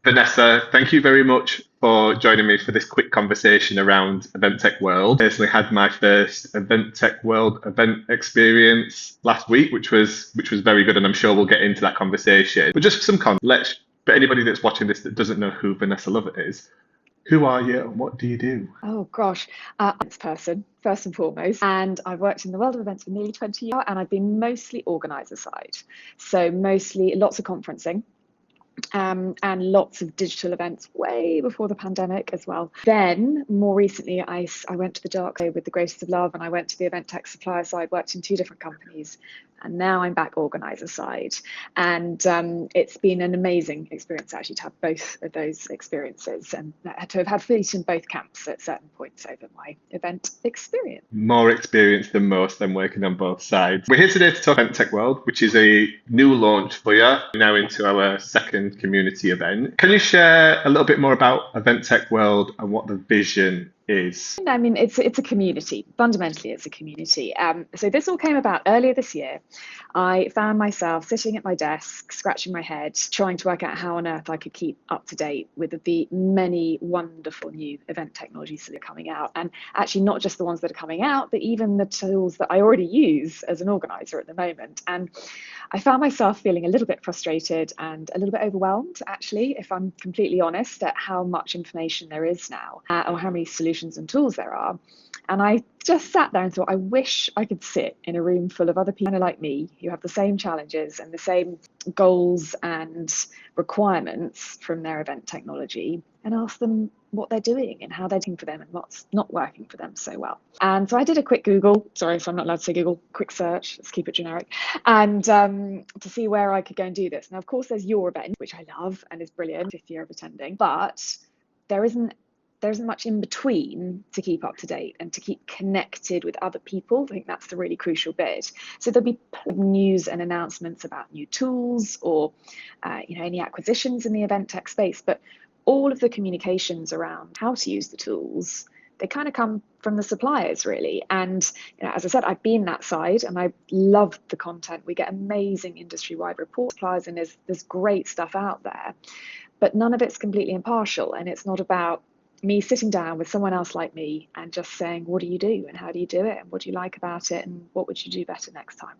Vanessa, thank you very much for joining me for this quick conversation around Event Tech World. I personally had my first Event Tech World event experience last week, which was very good, and I'm sure we'll get into that conversation. But just for some context, for anybody that's watching this that doesn't know who Vanessa Lovatt is, who are you and what do you do? Oh gosh, I'm this person first and foremost, and I've worked in the world of events for nearly 20 years, and I've been mostly organizer side, so mostly lots of conferencing. And lots of digital events way before the pandemic as well. Then, more recently, I went to the dark side with the greatest of love, and I went to the event tech supplier side, worked in two different companies, and now I'm back organizer side. And it's been an amazing experience actually to have both of those experiences and to have had feet in both camps at certain points over my event experience. More experience than most, then working on both sides. We're here today to talk Event Tech World, which is a new launch for you, now into our second community event. Can you share a little bit more about Event Tech World and what the vision is? I mean, it's a community. Fundamentally, it's a community. So this all came about earlier this year. I found myself sitting at my desk, scratching my head, trying to work out how on earth I could keep up to date with the many wonderful new event technologies that are coming out. And actually, not just the ones that are coming out, but even the tools that I already use as an organizer at the moment. And I found myself feeling a little bit frustrated and a little bit overwhelmed, actually, if I'm completely honest, at how much information there is now, or how many solutions and tools there are. And I just sat there and thought, I wish I could sit in a room full of other people kind of like me who have the same challenges and the same goals and requirements from their event technology and ask them what they're doing and how they're doing for them and what's not working for them so well. And so I did a quick Google, sorry if I'm not allowed to say Google, quick search, let's keep it generic, and to see where I could go and do this. Now, of course, there's your event, which I love and is brilliant, 5th year of attending, but there isn't much in between to keep up to date and to keep connected with other people. I think that's the really crucial bit. So there'll be news and announcements about new tools or any acquisitions in the event tech space, but all of the communications around how to use the tools, they kind of come from the suppliers really. And as I said, I've been that side and I love the content. We get amazing industry-wide reports, suppliers, and there's great stuff out there, but none of it's completely impartial, and it's not about me sitting down with someone else like me and just saying, what do you do and how do you do it and what do you like about it and what would you do better next time?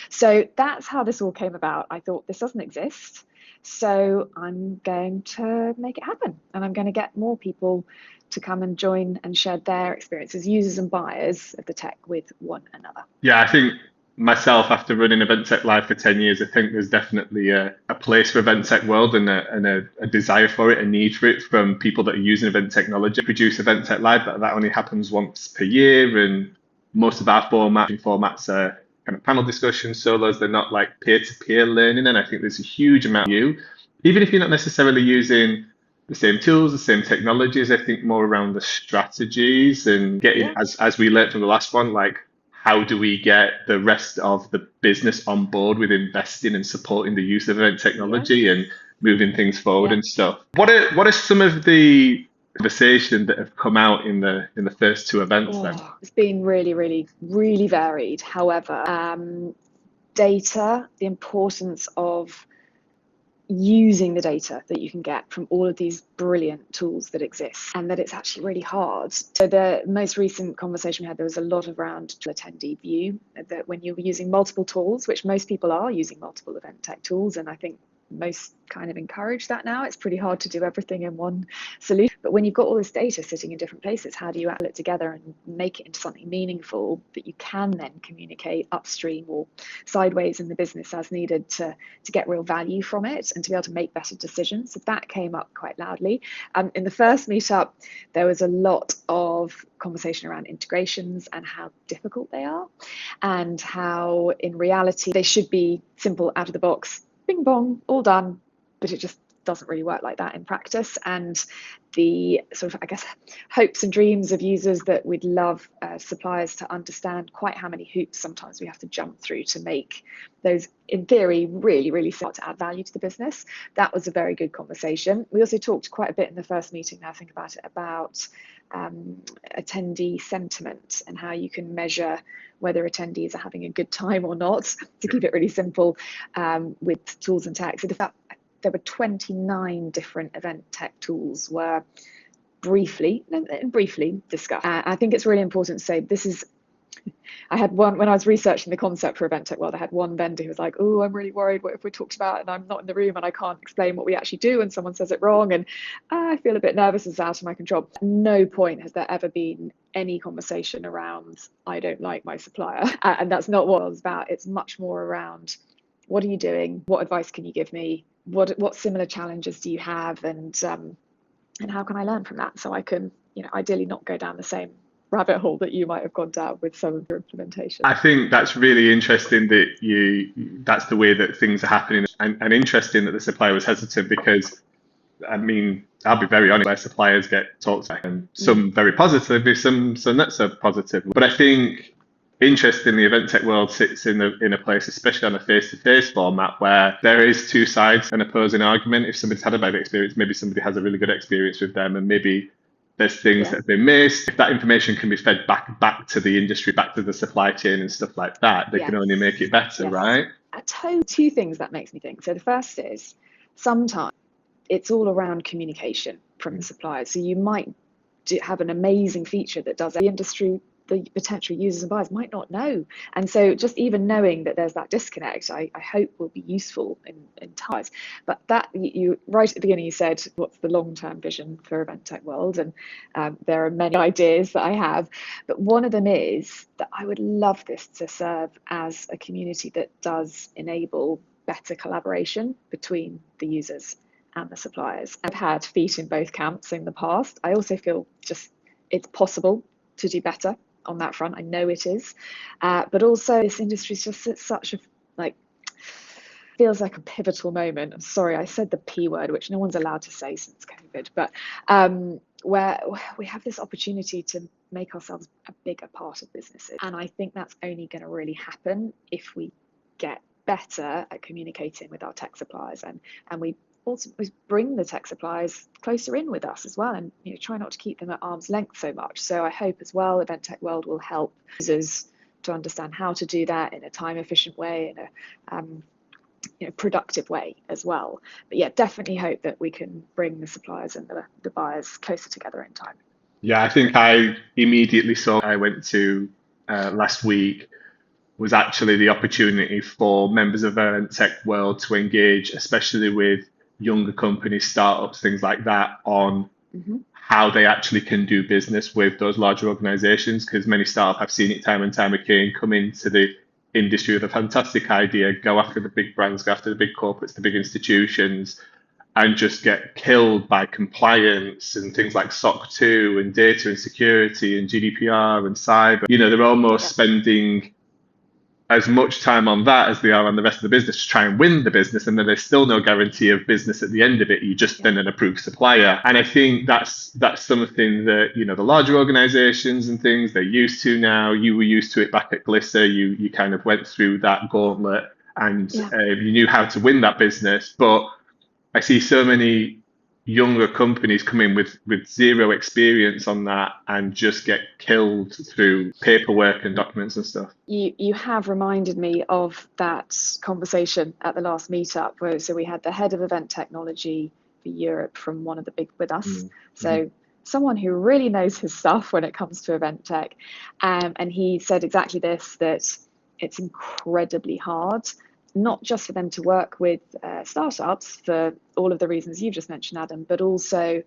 So that's how this all came about. I thought, this doesn't exist, so I'm going to make it happen, and I'm going to get more people to come and join and share their experiences, users and buyers of the tech, with one another. Yeah, I think myself, after running Event Tech Live for 10 years, I think there's definitely a place for Event Tech World and a desire for it, a need for it from people that are using event technology. Produce Event Tech Live, that only happens once per year, and most of our formats are kind of panel discussions, solos. They're not like peer-to-peer learning, and I think there's a huge amount of you, even if you're not necessarily using the same tools, the same technologies. I think more around the strategies and getting, as we learned from the last one, like how do we get the rest of the business on board with investing and supporting the use of event technology and moving things forward and stuff. What are some of the conversations that have come out in the first two events then? It's been really, really, really varied. However, data, the importance of using the data that you can get from all of these brilliant tools that exist, and that it's actually really hard. So the most recent conversation we had, there was a lot around attendee view, that when you're using multiple tools, which most people are using multiple event tech tools, and I think most kind of encourage that now. It's pretty hard to do everything in one solution. But when you've got all this data sitting in different places, how do you add it together and make it into something meaningful that you can then communicate upstream or sideways in the business as needed to get real value from it and to be able to make better decisions? So that came up quite loudly. In the first meetup, there was a lot of conversation around integrations and how difficult they are, and how in reality they should be simple, out of the box, bing bong, all done, but it just doesn't really work like that in practice. And the sort of, I guess, hopes and dreams of users that we'd love suppliers to understand quite how many hoops sometimes we have to jump through to make those, in theory, really, really start to add value to the business. That was a very good conversation. We also talked quite a bit in the first meeting, now I think about it, about attendee sentiment and how you can measure whether attendees are having a good time or not, to keep it really simple, with tools and tech. So there were 29 different event tech tools were briefly discussed. I think it's really important to say this is, I had one, when I was researching the concept for Event Tech World, I had one vendor who was like, oh, I'm really worried, what if we talked about and I'm not in the room and I can't explain what we actually do and someone says it wrong, and I feel a bit nervous, it's out of my control. At no point has there ever been any conversation around, I don't like my supplier. And that's not what it was about. It's much more around, what are you doing? What advice can you give me? What similar challenges do you have? And how can I learn from that so I can, ideally not go down the same rabbit hole that you might have gone down with some of your implementation. I think that's really interesting that that's the way that things are happening, and interesting that the supplier was hesitant, because I mean, I'll be very honest, where suppliers get talked to, and some very positively, some not so positive. But I think, interestingly, event tech world sits in a place, especially on a face-to-face format, where there is two sides, an opposing argument. If somebody's had a bad experience, maybe somebody has a really good experience with them, and maybe there's things that have been missed. If that information can be fed back to the industry, back to the supply chain and stuff like that, they can only make it better, right? I tell two things that makes me think. So the first is, sometimes it's all around communication from the suppliers. So you might have an amazing feature that does the industry, the potential users and buyers might not know. And so just even knowing that there's that disconnect, I hope will be useful in times. But that, you right at the beginning, you said, what's the long-term vision for Event Tech World? And there are many ideas that I have, but one of them is that I would love this to serve as a community that does enable better collaboration between the users and the suppliers. I've had feet in both camps in the past. I also feel just it's possible to do better on that front. I know it is, but also this industry is just at such a, feels like a pivotal moment. I'm sorry, I said the P word, which no one's allowed to say since COVID, but where we have this opportunity to make ourselves a bigger part of businesses. And I think that's only going to really happen if we get better at communicating with our tech suppliers, and we also bring the tech suppliers closer in with us as well, and try not to keep them at arm's length so much. So I hope as well Event Tech World will help users to understand how to do that in a time efficient way, in a productive way as well. But yeah, definitely hope that we can bring the suppliers and the buyers closer together in time. Yeah, I think I immediately saw, I went to last week, was actually the opportunity for members of Event Tech World to engage, especially with younger companies, startups, things like that, on how they actually can do business with those larger organizations. Because many startups, have seen it time and time again, come into the industry with a fantastic idea, go after the big brands, go after the big corporates, the big institutions, and just get killed by compliance and things like SOC 2 and data and security and GDPR and cyber. They're almost spending as much time on that as they are on the rest of the business to try and win the business, and then there's still no guarantee of business at the end of it. You just then an approved supplier. And I think that's something that the larger organizations and things, they're used to now. You were used to it back at Glisser. You kind of went through that gauntlet, and you knew how to win that business. But I see so many younger companies come in with zero experience on that and just get killed through paperwork and documents and stuff. You have reminded me of that conversation at the last meetup, where we had the head of event technology for Europe from one of the big with us. So someone who really knows his stuff when it comes to event tech, and he said exactly this, that it's incredibly hard, not just for them to work with startups for all of the reasons you've just mentioned, Adam, but also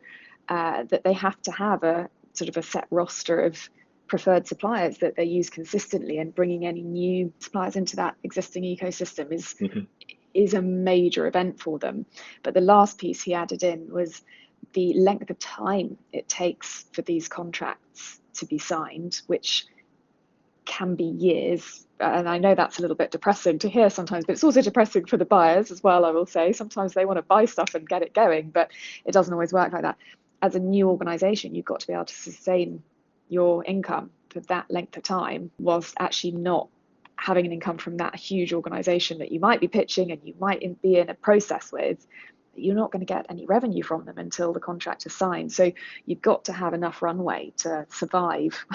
that they have to have a sort of a set roster of preferred suppliers that they use consistently, and bringing any new suppliers into that existing ecosystem is a major event for them. But the last piece he added in was the length of time it takes for these contracts to be signed, which can be years. And I know that's a little bit depressing to hear sometimes, but it's also depressing for the buyers as well, I will say. Sometimes they want to buy stuff and get it going, but it doesn't always work like that. As a new organization, you've got to be able to sustain your income for that length of time, whilst actually not having an income from that huge organization that you might be pitching and you might be in a process with. You're not going to get any revenue from them until the contract is signed. So you've got to have enough runway to survive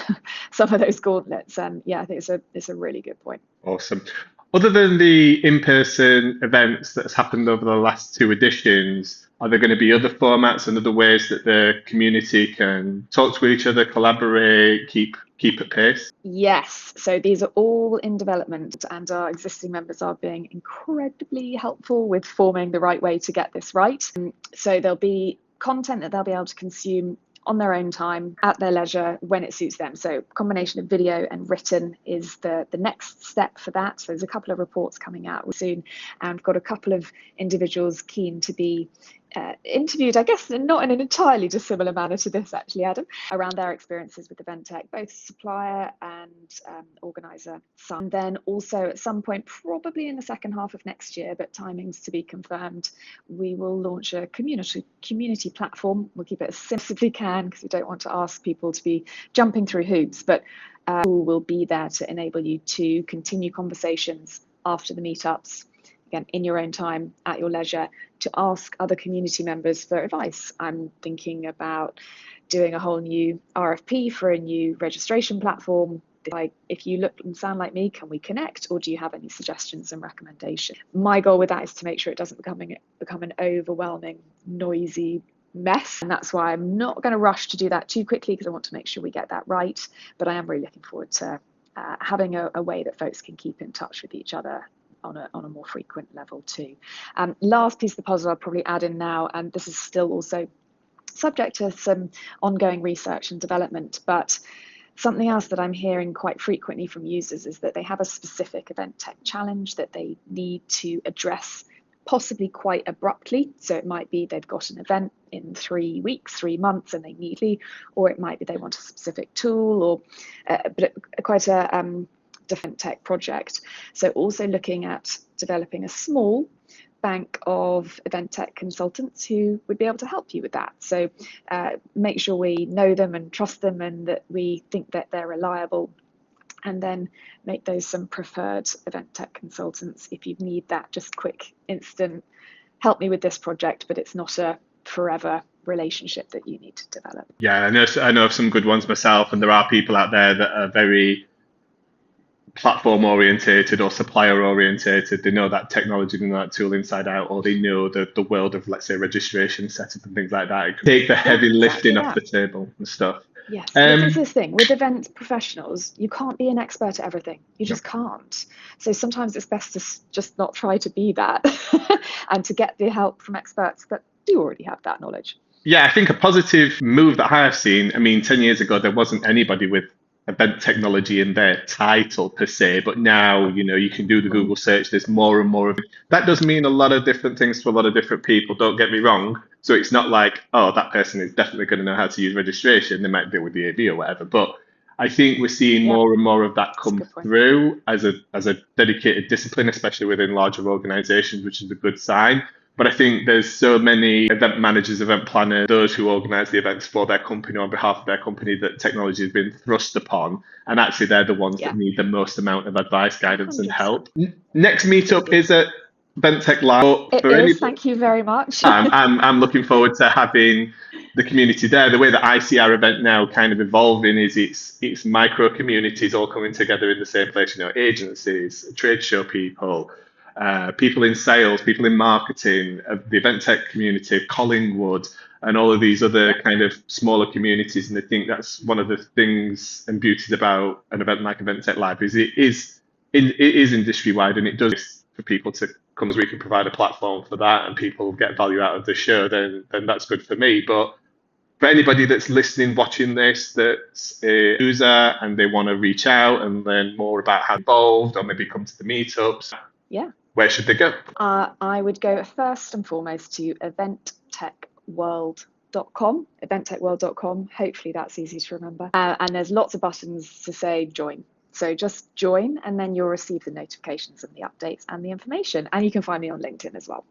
some of those gauntlets. And yeah, I think it's a really good point. Awesome. Other than the in-person events that's happened over the last two editions, are there going to be other formats and other ways that the community can talk to each other, collaborate, keep at pace? Yes, so these are all in development, and our existing members are being incredibly helpful with forming the right way to get this right. So there'll be content that they'll be able to consume on their own time, at their leisure, when it suits them. So combination of video and written is the next step for that. So there's a couple of reports coming out soon, and we've got a couple of individuals keen to be interviewed, I guess not in an entirely dissimilar manner to this actually, Adam, around their experiences with event tech, both supplier and organizer. And then also at some point, probably in the second half of next year, but timings to be confirmed, we will launch a community platform. We'll keep it as simple as we can because we don't want to ask people to be jumping through hoops, but will be there to enable you to continue conversations after the meetups, again, in your own time, at your leisure, to ask other community members for advice. I'm thinking about doing a whole new RFP for a new registration platform. Like, if you look and sound like me, can we connect? Or do you have any suggestions and recommendations? My goal with that is to make sure it doesn't become an overwhelming, noisy mess. And that's why I'm not going to rush to do that too quickly, because I want to make sure we get that right. But I am really looking forward to having a way that folks can keep in touch with each other on a more frequent level too. Last piece of the puzzle I'll probably add in now, and this is still also subject to some ongoing research and development, but something else that I'm hearing quite frequently from users is that they have a specific event tech challenge that they need to address, possibly quite abruptly. So it might be they've got an event in 3 weeks, 3 months, and they need it, or it might be they want a specific tool, or quite a different tech project. So also looking at developing a small bank of event tech consultants who would be able to help you with that. So make sure we know them and trust them, and that we think that they're reliable, and then make those some preferred event tech consultants if you need that just quick, instant, help me with this project, but it's not a forever relationship that you need to develop. Yeah, I know of some good ones myself, and there are people out there that are very platform orientated or supplier orientated. They know that technology, they know that tool inside out, or they know the world of, let's say, registration setup and things like that. It can take the heavy lifting off the table and stuff. Yes, this is this thing with event professionals. You can't be an expert at everything. You just can't. So sometimes it's best to just not try to be that and to get the help from experts that do already have that knowledge. Yeah, I think a positive move that I have seen, I mean, 10 years ago, there wasn't anybody with event technology in their title per se, but now, you can do the Google search, there's more and more of it. That does mean a lot of different things to a lot of different people, don't get me wrong. So it's not like, oh, that person is definitely going to know how to use registration. They might deal with the AV or whatever. But I think we're seeing more and more of that come through as a dedicated discipline, especially within larger organizations, which is a good sign. But I think there's so many event managers, event planners, those who organize the events for their company or on behalf of their company, that technology has been thrust upon. And actually, they're the ones that need the most amount of advice, guidance, 100%. And help. Next meetup is at Event Tech Live. It is. Thank you very much. I'm looking forward to having the community there. The way that I see our event now kind of evolving is it's micro communities all coming together in the same place. Agencies, trade show people, people in sales, people in marketing, the event tech community, Collingwood, and all of these other kind of smaller communities. And I think that's one of the things and beauties about an event like Event Tech Live is it is industry wide, and it does for people to come, as we can provide a platform for that, and people get value out of the show. Then that's good for me. But for anybody that's listening, watching this, that's a user and they want to reach out and learn more about how involved, or maybe come to the meetups, where should they go? I would go first and foremost to eventtechworld.com, eventtechworld.com. Hopefully that's easy to remember. And there's lots of buttons to say join. So just join, and then you'll receive the notifications and the updates and the information. And you can find me on LinkedIn as well.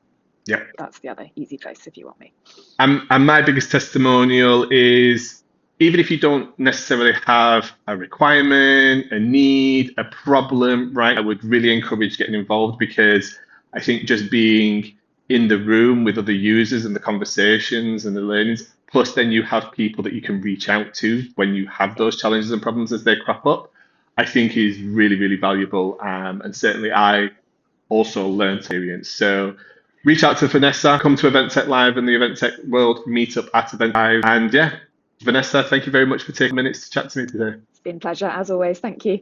Yeah, that's the other easy place if you want me. And my biggest testimonial is, even if you don't necessarily have a requirement, a need, a problem, right, I would really encourage getting involved, because I think just being in the room with other users and the conversations and the learnings, plus then you have people that you can reach out to when you have those challenges and problems as they crop up. I think is really, really valuable. And certainly I also learned experience. So reach out to Vanessa, come to Event Tech Live and the Event Tech World meetup at Event Live. And yeah, Vanessa, thank you very much for taking minutes to chat to me today. It's been a pleasure as always. Thank you.